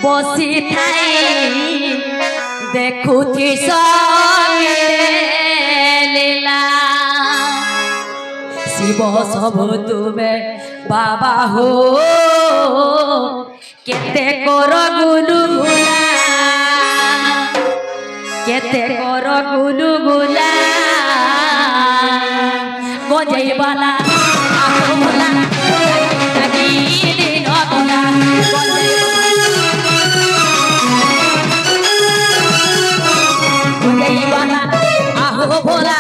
বসি থাই দেখুছি সঙ্গে লীলা শিব সবু তুমি বাবা হো কেতে কর গুলুগুলা কেতে কর গুলুগুলা গজাইবালা আহলা ডাকি দিন বলা গজাইবালা আহো ভোলা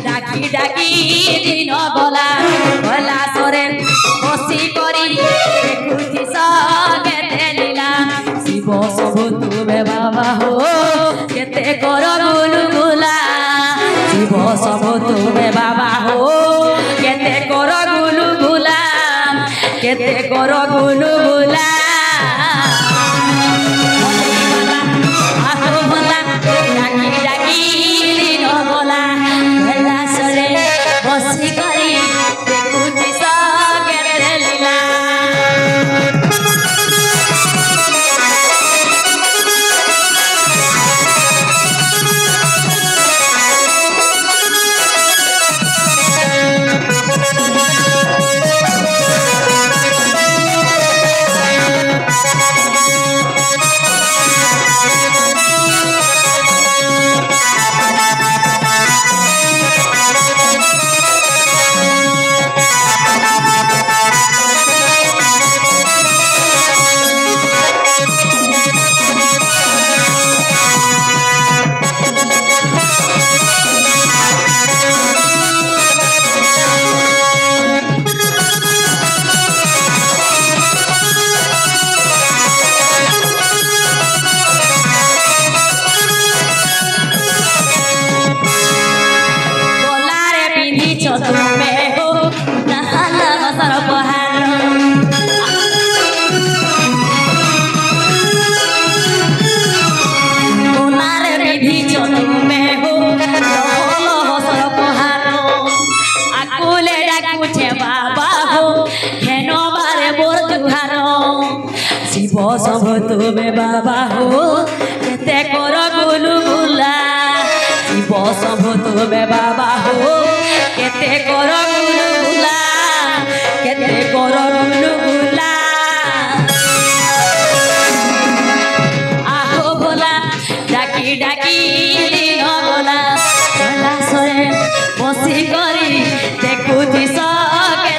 ডাকি ডাকি দিন বলা ভোলা সরে বসি করি দেখুছি সঙ্গে লীলা শিব সবু তুমি বাবা হো কেতে কর গুলুগুলা শিব সবু তুমি বাবা হো কেতে কর গুলুগুলা কেতে কর গুলুগুলা আহো ভোলা ডাকি ডাকি দিন বলা ভোলা সরে বসি করি দেখুছি সঙ্গে লীলা সব তুমি বাবা হো কেতে কর গুলুগুলা শিব সব তুমি বাবা হো কেতে কর গুলুগুলা কেতে কর গুলুগুলা আহো ভোলা ডাকি ডাকি দিন বলা ভোলা সরে বসি করি দেখুছি সঙ্গে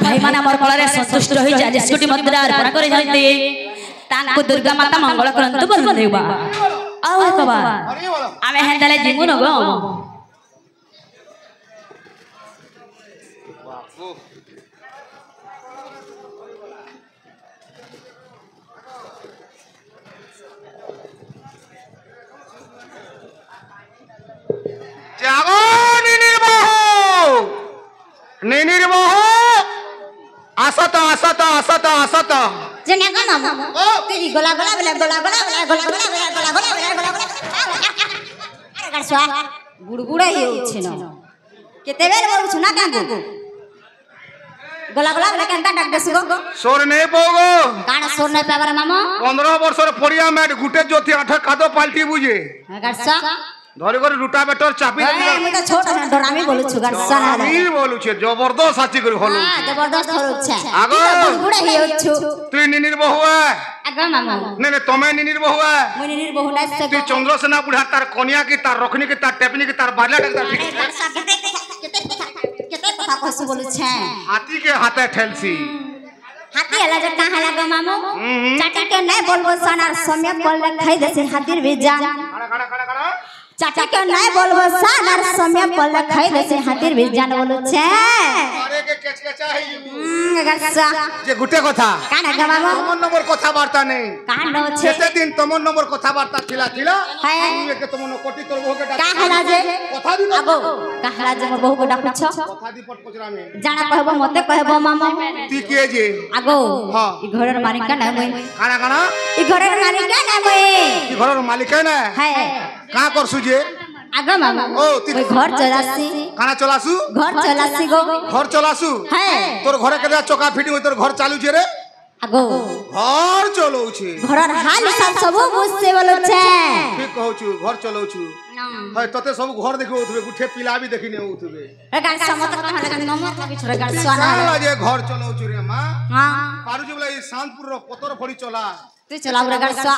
भाई मान आमर कलारे संतुष्ट रही 40 कोटी मुद्रा अर्पण करि जंती तांको दुर्गा माता मंगल करंतु बोल देबा आउ कबा आमे हेंदले जिमु नगो जागो निनिर्मोह आसत आसत आसत आसत जने का नाम तेरी गोला गोला गोला गोला गोला गोला गोला गोला गोला गोला अरे करसवा गुड़गुड़ा ये उछनो केते बेर बोलु छुना कांगो गोला गोला गोला केंता डाक देसगो सोर नहीं पोगो काना सोर नहीं पावर मामा 15 वर्ष रे फड़िया मैट गुटे जोथि 8 कादो पाल्टी बुझे करसा ধরি করে রুটা বেটর চাপি আমি তো ছোট না ডরামি বলছু গাড়সা না আমি বলুছে জবরদস্ত সাচি করে হলো হ্যাঁ জবরদস্ত হচ্ছে আগো বুড়া হইছু তুই নিনির বহু আগো মামা নে তুমি নিনির বহু মুই নির বহু নাই সে তুই চন্দ্রসেনা বুড়া তার কনিয়া কি তার রখনি কি তার টেপনি কি তার বাজলা টাকা ঠিক গাড়সা কেতে কথা কইছু বলছে হাতি के हाथे ठेलसी हाथी हला जो कहां लगा मामू चाचा के नहीं बोलबो सनार समय पड़ले खाई देसी हाथीर भी जान खड़ा चाचा के नहीं बोलबो सनार समय पड़ले खाई देसी हाथीर भी जान बोलु छे अरे के केचकेचा है गसा जे गुटे कथा काना गा मामू तमन नंबर कथा वार्ता नहीं कान न छे केते दिन तमन नंबर कथा वार्ता थिला है के तमन कोटी तोर बहु के का हला जे कथा दी आगो का हला जे मोर बहु को डाकु छ कथा दी पट पचरा में जाना कहबो मते कहबो मामू ती के जे आगो हां ई घरर मालिक ना मई काना ई घरर मालिक ना मई ई घरर मालिक है ना है का करसु जे आगो मामू ओ ती घर चलासी काना चलासु घर चलासी गो घर चलासु है तोर घरे के चका फिटिंग तोर घर चालू छे रे आगो घर चलो छे घरर हाल सब सब बुझसे बोलो छे ठीक कहू छु घर चलो छु है तते सब घर देखो उठबे गुठे पिला भी देखिने उठबे रे गाल समत कहा लगा नमत लगी छोरे गाल सोना काला जे घर चलो छु रे मां हां पारु जे बोला ई शांतपुर रो पतर फड़ी चला तू चलाऊ रे गाल सो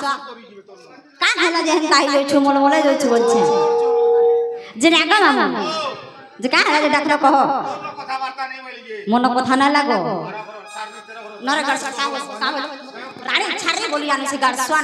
का हला जे हम काई जो छु मोल मोले जो छु बोलछे जे रागा मामा जे का हला जे डाकरा कहो कथा वार्ता नहीं मिलिए मन कथा ना लागो नरे गाल सो का रानी छारी बोली आने से गाल सोना